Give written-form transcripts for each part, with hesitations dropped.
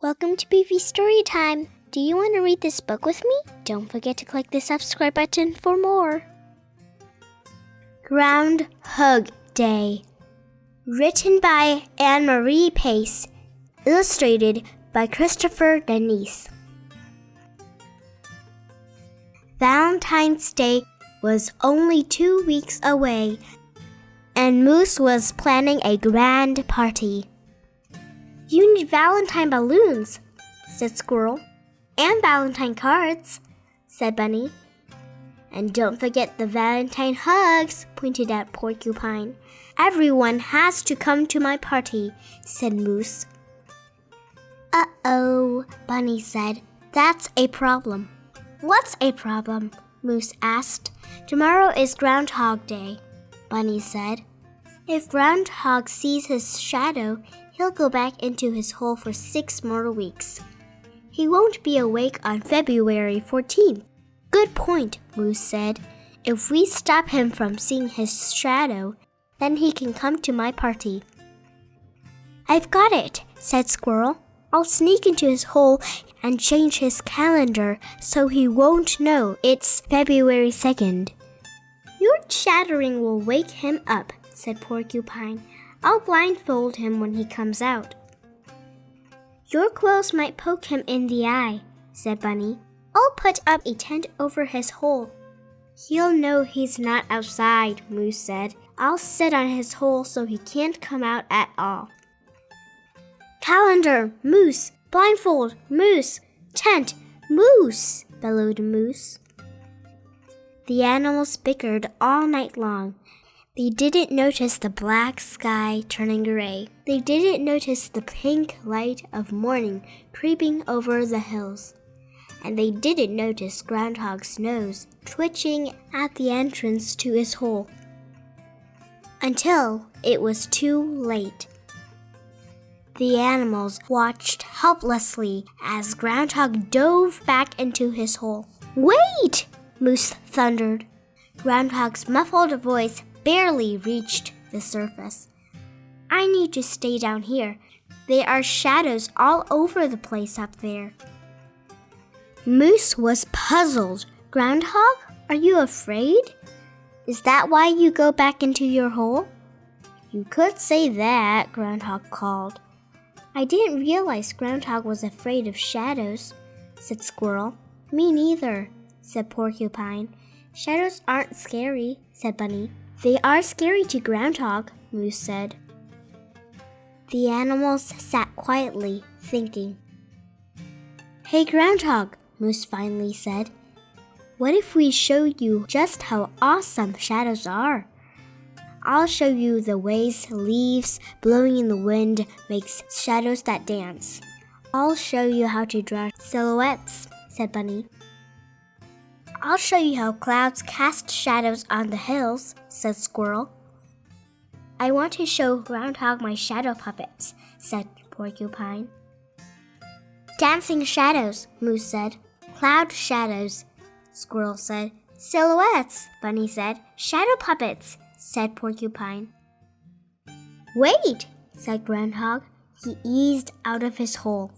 Welcome to BB Storytime. Do you want to read this book with me? Don't forget to click the subscribe button for more. Groundhug Day. Written by Anne-Marie Pace. Illustrated by Christopher Denise. Valentine's Day was only 2 weeks away, and Moose was planning a grand party. "You need Valentine balloons," said Squirrel. "And Valentine cards," said Bunny. "And don't forget the Valentine hugs," pointed out Porcupine. "Everyone has to come to my party," said Moose. "Uh-oh," Bunny said. "That's a problem." "What's a problem?" Moose asked. "Tomorrow is Groundhog Day," Bunny said. "If Groundhog sees his shadow, he'll go back into his hole for 6 more weeks. He won't be awake on February 14th. "Good point," Moose said. "If we stop him from seeing his shadow, then he can come to my party." "I've got it," said Squirrel. "I'll sneak into his hole and change his calendar so he won't know it's February 2nd. "Your chattering will wake him up," said Porcupine. "I'll blindfold him when he comes out." "Your quills might poke him in the eye," said Bunny. "I'll put up a tent over his hole." "He'll know he's not outside," Moose said. "I'll sit on his hole so he can't come out at all." "Calendar, Moose! Blindfold, Moose! Tent, Moose!" bellowed Moose. The animals bickered all night long. They didn't notice the black sky turning gray. They didn't notice the pink light of morning creeping over the hills. And they didn't notice Groundhog's nose twitching at the entrance to his hole. Until it was too late. The animals watched helplessly as Groundhog dove back into his hole. "Wait!" Moose thundered. Groundhog's muffled voice barely reached the surface. "I need to stay down here. There are shadows all over the place up there." Moose was puzzled. "Groundhog, are you afraid? Is that why you go back into your hole?" "You could say that," Groundhog called. "I didn't realize Groundhog was afraid of shadows," said Squirrel. "Me neither," said Porcupine. "Shadows aren't scary," said Bunny. "They are scary to Groundhog," Moose said. The animals sat quietly, thinking. "Hey, Groundhog," Moose finally said. "What if we show you just how awesome shadows are? I'll show you the ways leaves blowing in the wind makes shadows that dance. I'll show you how to draw silhouettes," said Bunny. "I'll show you how clouds cast shadows on the hills," said Squirrel. "I want to show Groundhog my shadow puppets," said Porcupine. "Dancing shadows," Moose said. "Cloud shadows," Squirrel said. "Silhouettes," Bunny said. "Shadow puppets," said Porcupine. "Wait," said Groundhog. He eased out of his hole.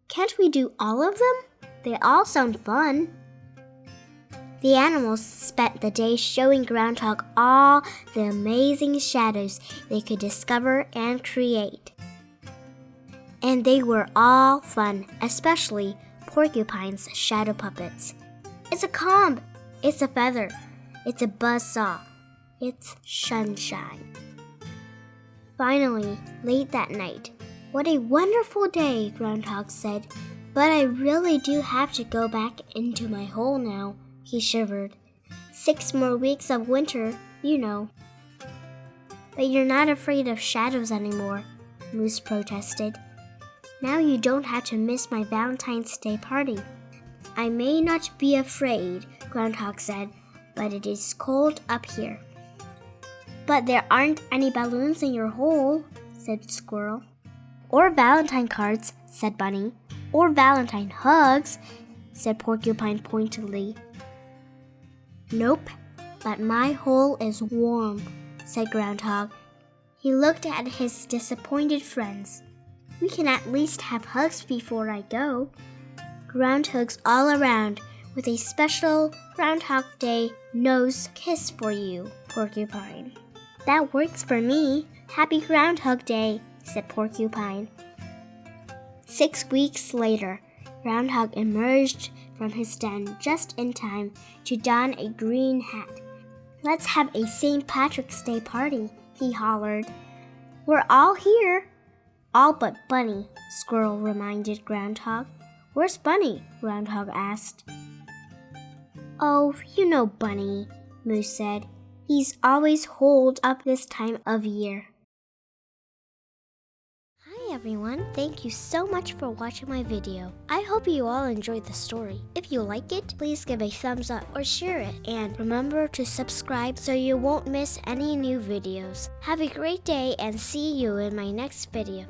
"Can't we do all of them? They all sound fun." The animals spent the day showing Groundhog all the amazing shadows they could discover and create. And they were all fun, especially Porcupine's shadow puppets. "It's a comb, it's a feather, it's a buzzsaw, it's sunshine." Finally, late that night, "What a wonderful day," Groundhog said. "But I really do have to go back into my hole now," he shivered. 6 more weeks of winter, you know." "But you're not afraid of shadows anymore," Moose protested. "Now you don't have to miss my Valentine's Day party." "I may not be afraid," Groundhog said, "but it is cold up here." "But there aren't any balloons in your hole," said Squirrel. "Or Valentine cards," said Bunny. "Or Valentine hugs," said Porcupine pointedly. "Nope, but my hole is warm," said Groundhog. He looked at his disappointed friends. We can at least have hugs before I go. Groundhogs all around, with a special Groundhog Day nose kiss for you, Porcupine. That works for me. Happy Groundhog Day, said Porcupine. 6 weeks later, Groundhog emerged from his den just in time to don a green hat. Let's have a St. Patrick's Day party, he hollered. We're all here. All but Bunny, Squirrel reminded Groundhog. Where's Bunny? Groundhog asked. Oh, you know Bunny, Moose said. He's always holed up this time of year. Hi everyone, thank you so much for watching my video. I hope you all enjoyed the story. If you like it, please give a thumbs up or share it. And remember to subscribe so you won't miss any new videos. Have a great day and see you in my next video.